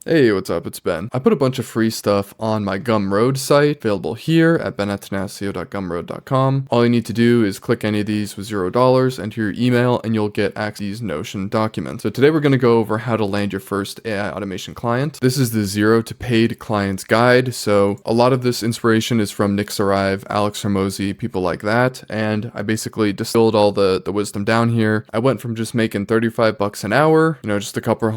Hey, what's up? It's Ben. I put a bunch of free stuff on my Gumroad site, available here at ben@tenacity.gumroad.com. All you need to do is click any of these with $0, enter your email, and you'll get access to these Notion documents. So today we're going to go over how to land your first AI automation client. This is the zero to paid clients guide. So a lot of this inspiration is from Nick Sarive, Alex Hormozy, people like that. And I basically distilled all the wisdom down here. I went from just making $35 an hour, just a couple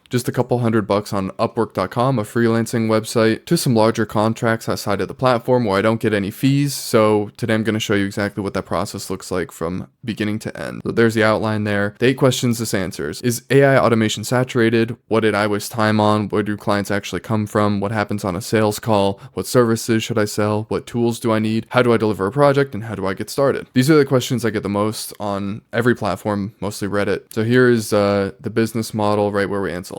$100 on Upwork.com, a freelancing website, to some larger contracts outside of the platform where I don't get any fees. So today I'm going to show you exactly what that process looks like from beginning to end. So there's the outline there. The 8 questions this answers. Is AI automation saturated? What did I waste time on? Where do clients actually come from? What happens on a sales call? What services should I sell? What tools do I need? How do I deliver a project? And how do I get started? These are the questions I get the most on every platform, mostly Reddit. So here is the business model, right, where we answer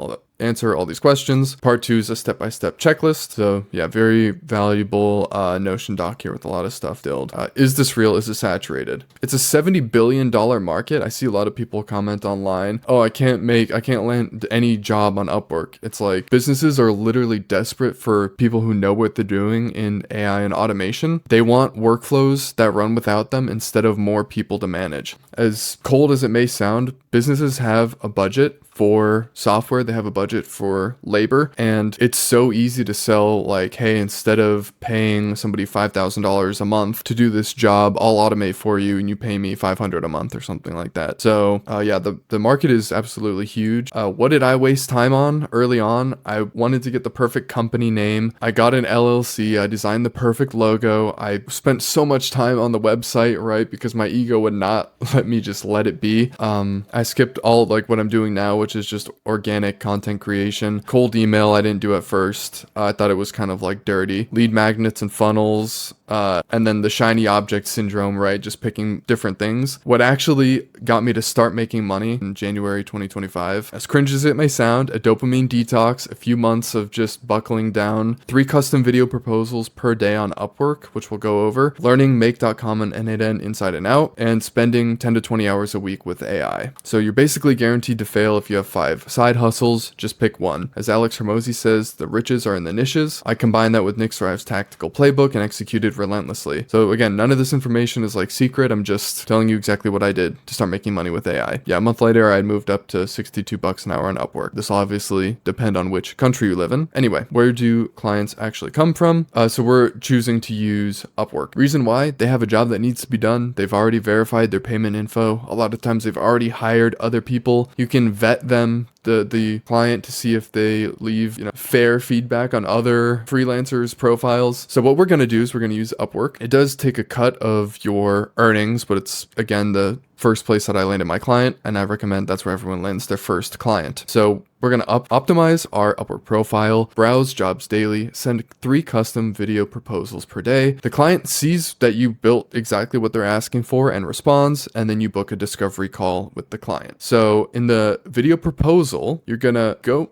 all these questions. Part 2 is a step-by-step checklist. So yeah, very valuable Notion doc here with a lot of stuff filled. Is this real? Is it saturated? It's a $70 billion market. I see a lot of people comment online, oh, I can't land any job on Upwork. It's like businesses are literally desperate for people who know what they're doing in AI and automation. They want workflows that run without them instead of more people to manage. As cold as it may sound, businesses have a budget for software, they have a budget for labor, and it's so easy to sell like, hey, instead of paying somebody $5,000 a month to do this job, I'll automate for you and you pay me $500 a month or something like that. So yeah, the market is absolutely huge. What did I waste time on early on? I wanted to get the perfect company name. I got an LLC. I designed the perfect logo. I spent so much time on the website, right? Because my ego would not let me just let it be. I skipped all like what I'm doing now, which is just organic content creation. Cold email, I didn't do at first. I thought it was kind of like dirty. Lead magnets and funnels, and then the shiny object syndrome, right? Just picking different things. What actually got me to start making money in January 2025, as cringe as it may sound, a dopamine detox, a few months of just buckling down, 3 custom video proposals per day on Upwork, which we'll go over, learning make.com and N8N inside and out, and spending 10 to 20 hours a week with AI. So you're basically guaranteed to fail if you have 5 side hustles. Just pick one. As Alex Hormozy says, the riches are in the niches. I combined that with Nick Sarive's tactical playbook and executed relentlessly. So again, none of this information is like secret. I'm just telling you exactly what I did to start making money with AI. Yeah, a month later, I had moved up to $62 an hour on Upwork. This will obviously depend on which country you live in. Anyway, where do clients actually come from? So we're choosing to use Upwork. Reason why? They have a job that needs to be done. They've already verified their payment info. A lot of times they've already hired other people. You can vet them, the client, to see if they leave fair feedback on other freelancers' profiles. So what we're going to do is we're going to use Upwork. It does take a cut of your earnings, but it's again the first place that I landed my client, and I recommend that's where everyone lands their first client. So we're going to optimize our Upwork profile, browse jobs daily, send 3 custom video proposals per day. The client sees that you built exactly what they're asking for and responds, and then you book a discovery call with the client. So in the video proposal, you're going to go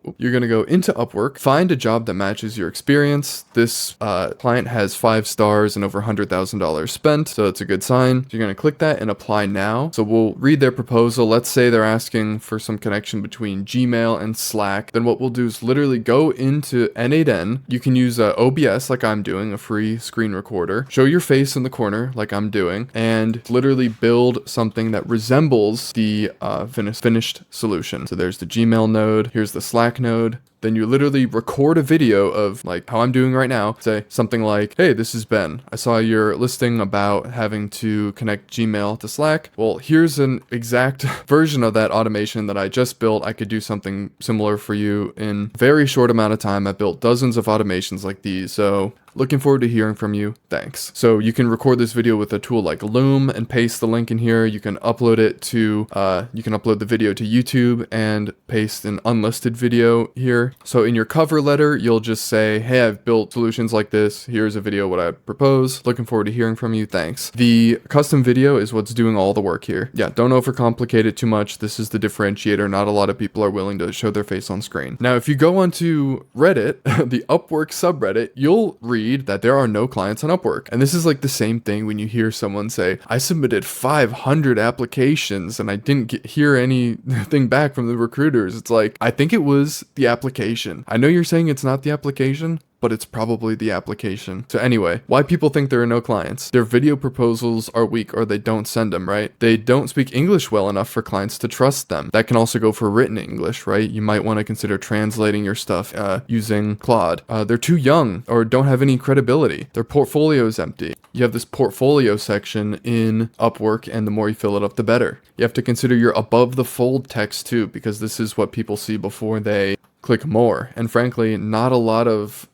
into Upwork, find a job that matches your experience. This client has 5 stars and over $100,000 spent, so it's a good sign. So you're going to click that and apply now. So we'll read their proposal. Let's say they're asking for some connection between Gmail and Slack. Then what we'll do is literally go into N8N. You can use OBS like I'm doing, a free screen recorder. Show your face in the corner like I'm doing, and literally build something that resembles the finished solution. So there's the Gmail node. Here's the Slack node. Then you literally record a video of like how I'm doing right now. Say something like, hey, this is Ben. I saw your listing about having to connect Gmail to Slack. Well, here's an exact version of that automation that I just built. I could do something similar for you in a very short amount of time. I built dozens of automations like these. So looking forward to hearing from you. Thanks. So you can record this video with a tool like Loom and paste the link in here. You can upload the video to YouTube and paste an unlisted video here. So in your cover letter, you'll just say, hey, I've built solutions like this. Here's a video what I propose. Looking forward to hearing from you. Thanks. The custom video is what's doing all the work here. Yeah, don't overcomplicate it too much. This is the differentiator. Not a lot of people are willing to show their face on screen. Now, if you go onto Reddit, the Upwork subreddit, you'll read read that there are no clients on Upwork. And this is like the same thing when you hear someone say, I submitted 500 applications and I didn't hear anything back from the recruiters. It's like, I think it was the application. I know you're saying it's not the application, but it's probably the application. So anyway, why people think there are no clients. Their video proposals are weak or they don't send them, right? They don't speak English well enough for clients to trust them. That can also go for written English, right? You might want to consider translating your stuff using Claude. They're too young or don't have any credibility. Their portfolio is empty. You have this portfolio section in Upwork, and the more you fill it up, the better. You have to consider your above the fold text too, because this is what people see before they click more. And frankly, not a lot of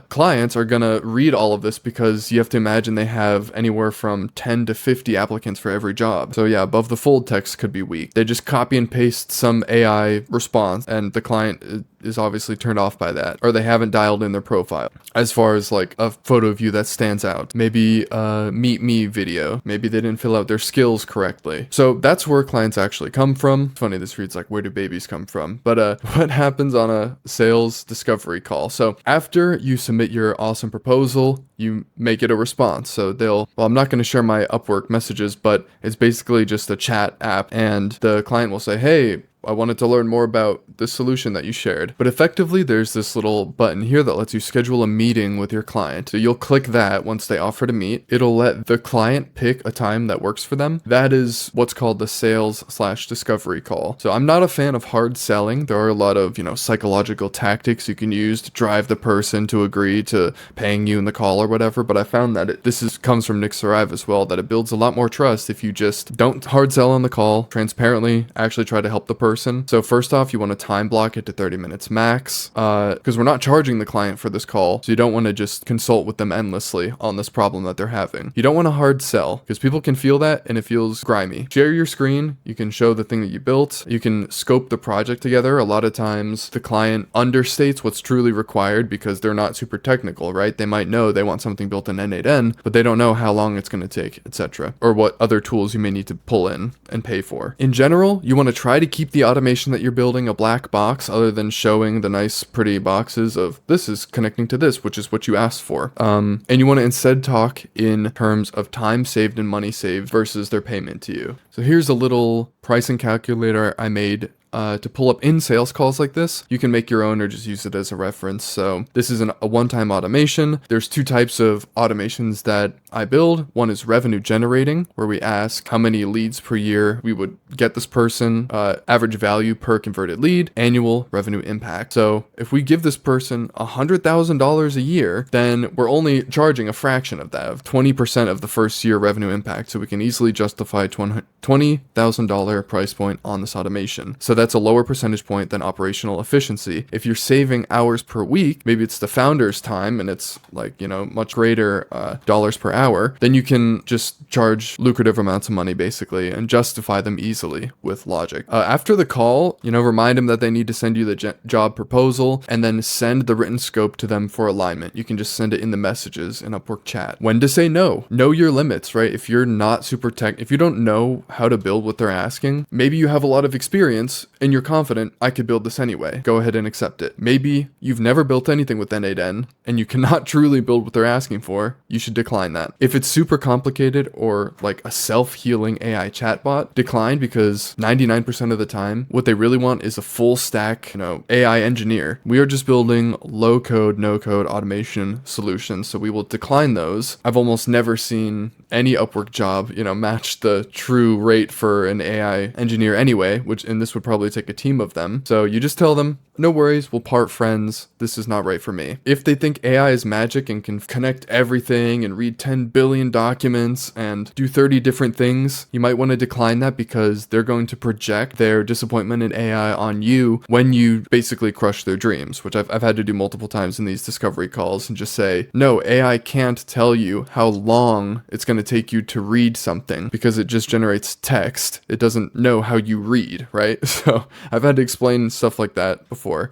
clients are gonna read all of this, because you have to imagine they have anywhere from 10 to 50 applicants for every job. So yeah, above the fold text could be weak. They just copy and paste some AI response, and the client is obviously turned off by that, or they haven't dialed in their profile. As far as like a photo of you that stands out, maybe a meet me video, maybe they didn't fill out their skills correctly. So that's where clients actually come from. Funny, this reads like, where do babies come from? But what happens on a sales discovery call? So after you submit your awesome proposal, you make it a response. So well, I'm not going to share my Upwork messages, but it's basically just a chat app, and the client will say, hey, I wanted to learn more about the solution that you shared. But effectively, there's this little button here that lets you schedule a meeting with your client. So you'll click that once they offer to meet. It'll let the client pick a time that works for them. That is what's called the sales/discovery call. So I'm not a fan of hard selling. There are a lot of, psychological tactics you can use to drive the person to agree to paying you in the call or whatever. But I found that comes from Nick Sarive as well, that it builds a lot more trust if you just don't hard sell on the call, transparently actually try to help the person. So first off, you want to time block it to 30 minutes max, because we're not charging the client for this call. So you don't want to just consult with them endlessly on this problem that they're having. You don't want to hard sell, because people can feel that and it feels grimy. Share your screen. You can show the thing that you built. You can scope the project together. A lot of times the client understates what's truly required because they're not super technical, right? They might know they want something built in N8N, but they don't know how long it's going to take, etc. Or what other tools you may need to pull in and pay for. In general, you want to try to keep the automation that you're building a black box, other than showing the nice pretty boxes of this is connecting to this, which is what you asked for. And you want to instead talk in terms of time saved and money saved versus their payment to you. So here's a little pricing calculator I made to pull up in sales calls like this. You can make your own or just use it as a reference. So this is a one-time automation. There's two types of automations that I build. One is revenue generating, where we ask how many leads per year we would get this person, average value per converted lead, annual revenue impact. So if we give this person $100,000 a year, then we're only charging a fraction of that, of 20% of the first year revenue impact. So we can easily justify $20,000 price point on this automation. So that's a lower percentage point than operational efficiency. If you're saving hours per week, maybe it's the founder's time and it's like, much greater dollars per hour, then you can just charge lucrative amounts of money basically and justify them easily with logic. After the call, remind them that they need to send you the job proposal and then send the written scope to them for alignment. You can just send it in the messages in Upwork chat. When to say no. Know your limits, right? If you're not super if you don't know how to build what they're asking, maybe you have a lot of experience and you're confident, I could build this anyway. Go ahead and accept it. Maybe you've never built anything with N8N and you cannot truly build what they're asking for. You should decline that. If it's super complicated or like a self-healing AI chatbot, decline, because 99% of the time, what they really want is a full stack, AI engineer. We are just building low code, no code automation solutions. So we will decline those. I've almost never seen any Upwork job, match the true rate for an AI engineer anyway, and this would probably take a team of them. So you just tell them, no worries, we'll part friends. This is not right for me. If they think AI is magic and can connect everything and read 10 billion documents and do 30 different things, you might want to decline that, because they're going to project their disappointment in AI on you when you basically crush their dreams, which I've had to do multiple times in these discovery calls, and just say, no, AI can't tell you how long it's going to take you to read something because it just generates text. It doesn't know how you read, right? So So I've had to explain stuff like that before.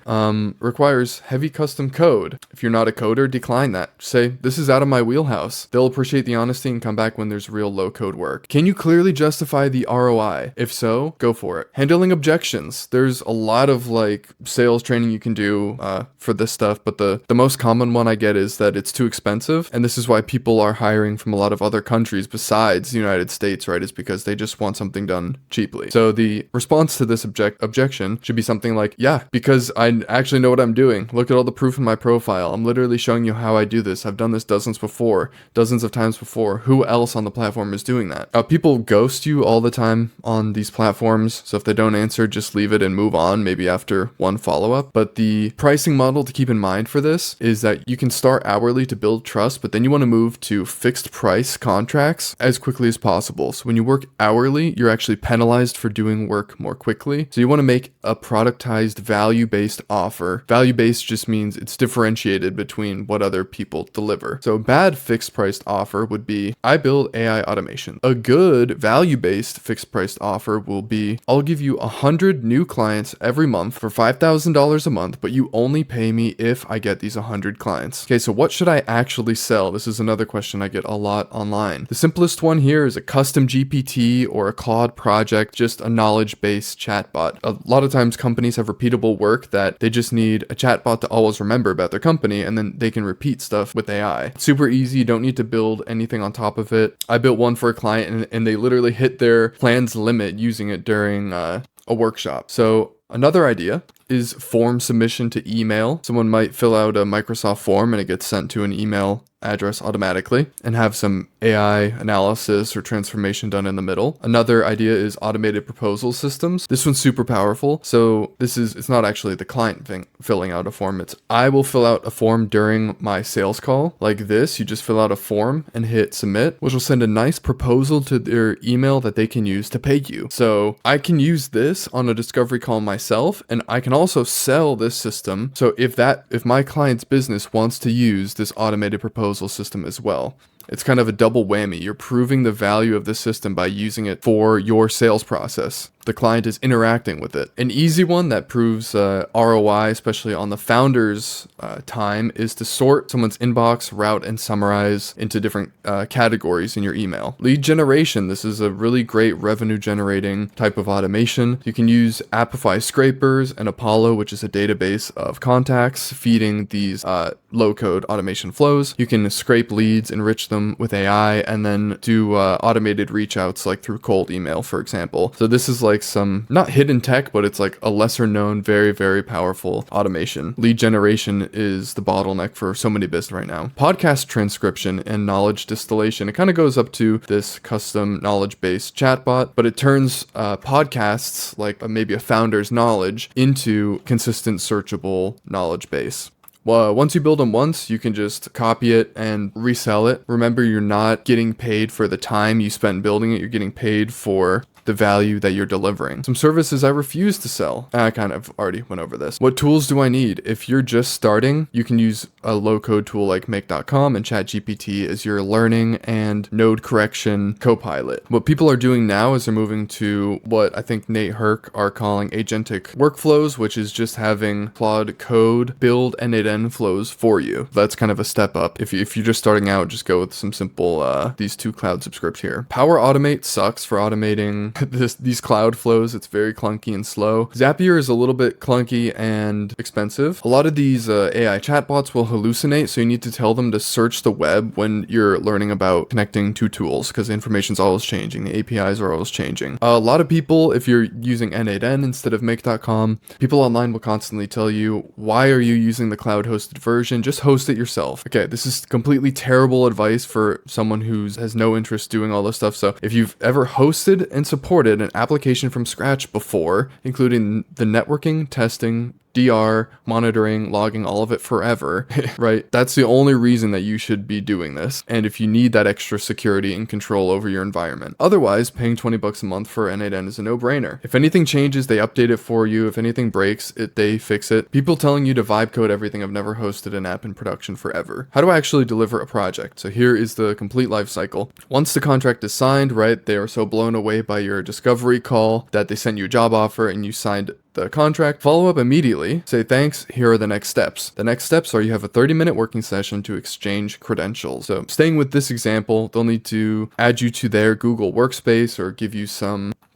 Requires heavy custom code. If you're not a coder, decline that. Say, this is out of my wheelhouse. They'll appreciate the honesty and come back when there's real low code work. Can you clearly justify the ROI? If so, go for it. Handling objections. There's a lot of like sales training you can do for this stuff, but the most common one I get is that it's too expensive. And this is why people are hiring from a lot of other countries besides the United States, right? Is because they just want something done cheaply. So the response to this objection should be something like, yeah, because I actually know what I'm doing. Look at all the proof in my profile. I'm literally showing you how I do this. I've done this dozens of times before. Who else on the platform is doing that? People ghost you all the time on these platforms. So if they don't answer, just leave it and move on, maybe after one follow-up. But the pricing model to keep in mind for this is that you can start hourly to build trust, but then you want to move to fixed price contracts as quickly as possible. So when you work hourly, you're actually penalized for doing work more quickly. So you want to make a productized value-based offer. Value-based just means it's differentiated between what other people deliver. So a bad fixed priced offer would be, I build AI automation. A good value-based fixed priced offer will be, I'll give you 100 new clients every month for $5,000 a month, but you only pay me if I get these 100 clients. Okay, so what should I actually sell? This is another question I get a lot online. The simplest one here is a custom GPT or a Claude Project, just a knowledge-based chatbot. A lot of times companies have repeatable work that they just need a chatbot to always remember about their company, and then they can repeat stuff with AI. Super easy, you don't need to build anything on top of it. I built one for a client and they literally hit their plan's limit using it during a workshop. So another idea is form submission to email. Someone might fill out a Microsoft form and it gets sent to an email address automatically and have some AI analysis or transformation done in the middle. Another idea is automated proposal systems. This one's super powerful. So it's not actually the client filling out a form. It's I will fill out a form during my sales call like this. You just fill out a form and hit submit, which will send a nice proposal to their email that they can use to pay you. So I can use this on a discovery call myself, and I can also sell this system. So if my client's business wants to use this automated proposal system as well, it's kind of a double whammy. You're proving the value of the system by using it for your sales process. The client is interacting with it. An easy one that proves ROI, especially on the founder's time, is to sort someone's inbox, route, and summarize into different categories in your email. Lead generation. This is a really great revenue generating type of automation. You can use Apify scrapers and Apollo, which is a database of contacts feeding these low-code automation flows. You can scrape leads, enrich them with AI, and then do automated reach outs like through cold email, for example. So this is like some, not hidden tech, but it's like a lesser known, very, very powerful automation. Lead generation is the bottleneck for so many businesses right now. Podcast transcription and knowledge distillation. It kind of goes up to this custom knowledge-based chatbot, but it turns podcasts, like maybe a founder's knowledge, into consistent searchable knowledge base. Well, once you build them once, you can just copy it and resell it. Remember, you're not getting paid for the time you spent building it. You're getting paid for the value that you're delivering. Some services I refuse to sell. I kind of already went over this. What tools do I need? If you're just starting, you can use a low-code tool like make.com and ChatGPT as your learning and node correction copilot. What people are doing now is they're moving to what I think Nate Herc are calling agentic workflows, which is just having Claude Code build end-to-end flows for you. That's kind of a step up. If you're just starting out, just go with some simple, these two cloud subscripts here. Power Automate sucks for automating these cloud flows. It's very clunky and slow. Zapier is a little bit clunky and expensive. A lot of these AI chatbots will hallucinate, so you need to tell them to search the web when you're learning about connecting two tools, because the information's always changing. The APIs are always changing. A lot of people, if you're using N8N instead of make.com, people online will constantly tell you, why are you using the cloud hosted version? Just host it yourself. Okay, this is completely terrible advice for someone who has no interest doing all this stuff. So if you've ever hosted and supported an application from scratch before, including the networking, testing, DR, monitoring, logging, all of it forever, right? That's the only reason that you should be doing this. And if you need that extra security and control over your environment. Otherwise, paying $20 a month for N8N is a no-brainer. If anything changes, they update it for you. If anything breaks, they fix it. People telling you to vibe code everything. I've never hosted an app in production forever. How do I actually deliver a project? So here is the complete life cycle. Once the contract is signed, right, they are so blown away by your discovery call that they sent you a job offer and you signed the contract. Follow up immediately. Say thanks. Here are the next steps. The next steps are you have a 30-minute working session to exchange credentials. So staying with this example, they'll need to add you to their Google Workspace or give you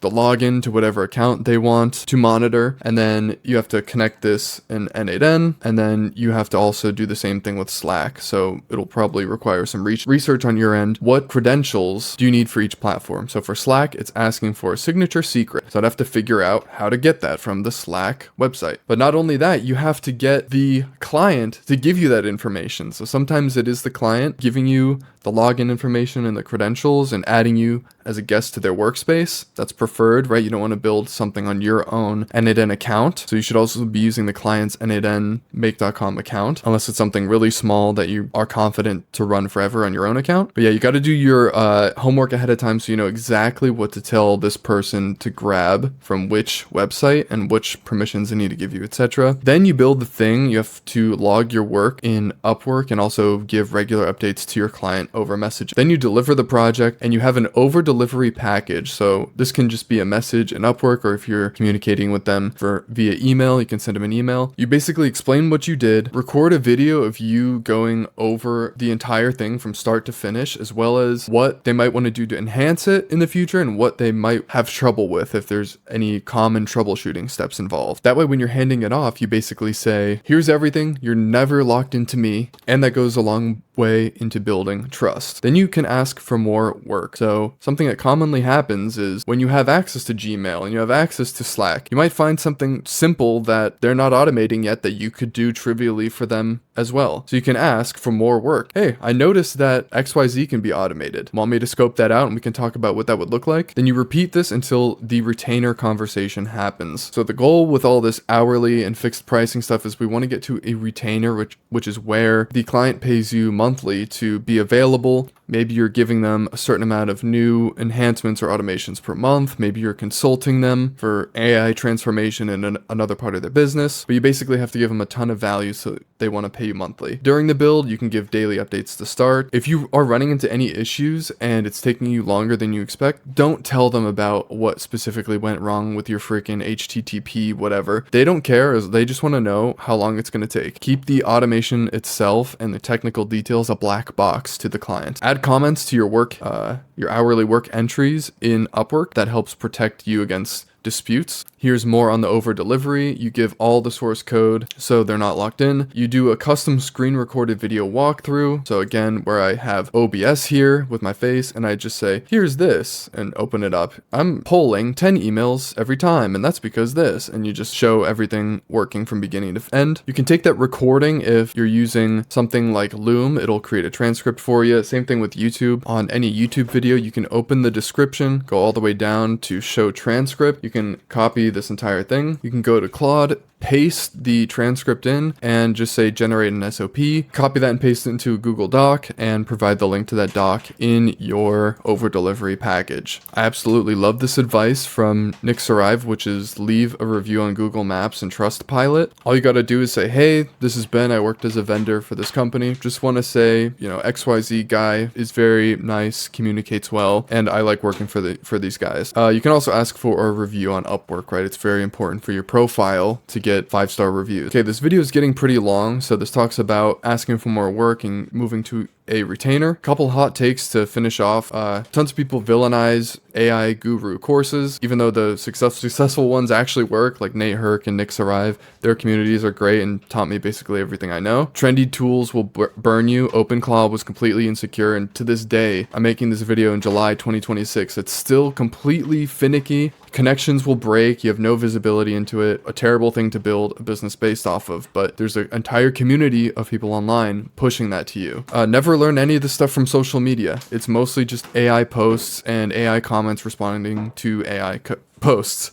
the login to whatever account they want to monitor. And then you have to connect this in N8N. And then you have to also do the same thing with Slack. So it'll probably require some research on your end. What credentials do you need for each platform? So for Slack, it's asking for a signature secret. So I'd have to figure out how to get that from the Slack website. But not only that, you have to get the client to give you that information. So sometimes it is the client giving you the login information and the credentials and adding you as a guest to their workspace. That's preferred, right? You don't want to build something on your own N8N account. So you should also be using the client's N8N make.com account, unless it's something really small that you are confident to run forever on your own account. But yeah, you got to do your homework ahead of time so you know exactly what to tell this person to grab from which website and which permissions they need to give you, etc. Then you build the thing. You have to log your work in Upwork and also give regular updates to your client over message. Then you deliver the project and you have an over delivery package. So this can just be a message in Upwork, or if you're communicating with them via email, you can send them an email. You basically explain what you did, record a video of you going over the entire thing from start to finish, as well as what they might want to do to enhance it in the future and what they might have trouble with if there's any common troubleshooting steps involved. That way, when you're handing it off, you basically say, here's everything, you're never locked into me, and that goes a long way into building trust. Then you can ask for more work. So something that commonly happens is when you have access to Gmail and you have access to Slack, you might find something simple that they're not automating yet that you could do trivially for them as well. So you can ask for more work. Hey, I noticed that XYZ can be automated. Want me to scope that out and we can talk about what that would look like? Then you repeat this until the retainer conversation happens. So the goal with all this hourly and fixed pricing stuff is we want to get to a retainer, which is where the client pays you monthly to be available. Maybe you're giving them a certain amount of new enhancements or automations per month. Maybe you're consulting them for AI transformation in another part of their business. But you basically have to give them a ton of value so they want to pay you monthly. During the build, you can give daily updates to start. If you are running into any issues and it's taking you longer than you expect, don't tell them about what specifically went wrong with your freaking HTTP whatever. They don't care. They just want to know how long it's going to take. Keep the automation itself and the technical details a black box to the client. Add comments to your work, your hourly work entries in Upwork. That helps protect you against disputes. Here's more on the over delivery. You give all the source code so they're not locked in. You do a custom screen recorded video walkthrough. So again, where I have OBS here with my face and I just say, here's this, and open it up. I'm polling 10 emails every time, and that's because this, and you just show everything working from beginning to end. You can take that recording if you're using something like Loom, it'll create a transcript for you. Same thing with YouTube. On any YouTube video, you can open the description, go all the way down to show transcript. You can copy this entire thing. You can go to Claude, paste the transcript in and just say generate an SOP, copy that and paste it into a Google Doc and provide the link to that doc in your over delivery package. I absolutely love this advice from Nick Sarive, which is leave a review on Google Maps and Trustpilot. All you got to do is say, hey, this is Ben. I worked as a vendor for this company. Just want to say, XYZ guy is very nice, communicates well, and I like working for these guys. You can also ask for a review on Upwork, right? It's very important for your profile to get 5-star reviews. Okay, this video is getting pretty long, so this talks about asking for more work and moving to a retainer. Couple hot takes to finish off. Tons of people villainize AI guru courses, even though the successful ones actually work, like Nate Herc and Nick Sarive. Their communities are great and taught me basically everything I know. Trendy tools will burn you. OpenClaw was completely insecure, and to this day, I'm making this video in July 2026. It's still completely finicky. Connections will break. You have no visibility into it. A terrible thing to build a business based off of, but there's an entire community of people online pushing that to you. Never learn any of this stuff from social media. It's mostly just AI posts and AI comments responding to AI posts.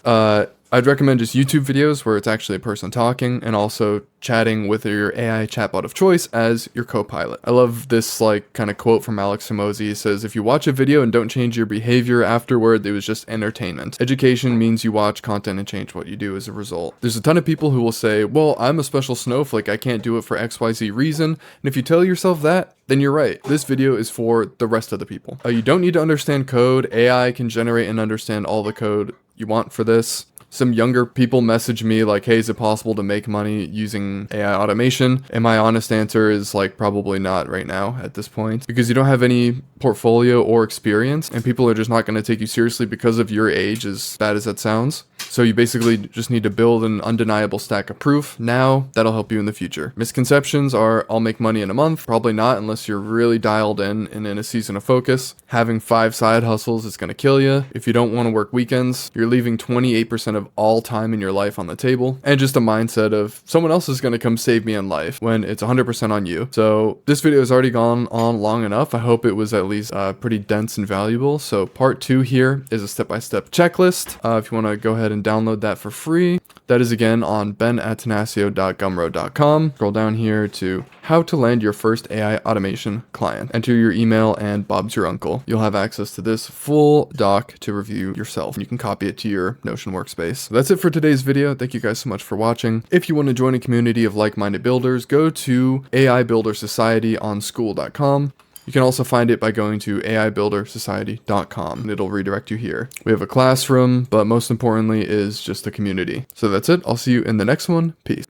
I'd recommend just YouTube videos where it's actually a person talking, and also chatting with your AI chatbot of choice as your co-pilot. I love this like kind of quote from Alex Hormozi. He says, if you watch a video and don't change your behavior afterward, it was just entertainment. Education means you watch content and change what you do as a result. There's a ton of people who will say, well, I'm a special snowflake, I can't do it for XYZ reason. And if you tell yourself that, then you're right. This video is for the rest of the people. You don't need to understand code. AI can generate and understand all the code you want for this. Some younger people message me like, hey, is it possible to make money using AI automation? And my honest answer is like, probably not right now at this point, because you don't have any portfolio or experience, and people are just not going to take you seriously because of your age, as bad as that sounds. So you basically just need to build an undeniable stack of proof now that'll help you in the future. Misconceptions are, I'll make money in a month. Probably not, unless you're really dialed in and in a season of focus. Having 5 side hustles is going to kill you. If you don't want to work weekends, you're leaving 28% of all time in your life on the table. And just a mindset of someone else is going to come save me in life when it's 100% on you. So this video has already gone on long enough. I hope it was at least pretty dense and valuable. So part 2 here is a step-by-step checklist. If you want to go ahead and download that for free, that is again on ben@tenaccio.gumroad.com. Scroll down here to how to land your first AI automation client. Enter your email and Bob's your uncle. You'll have access to this full doc to review yourself. You can copy it to your Notion workspace. So that's it for today's video. Thank you guys so much for watching. If you want to join a community of like-minded builders, go to AI Builder Society on school.com. You can also find it by going to aibuildersociety.com, and it'll redirect you here. We have a classroom, but most importantly is just a community. So that's it. I'll see you in the next one. Peace.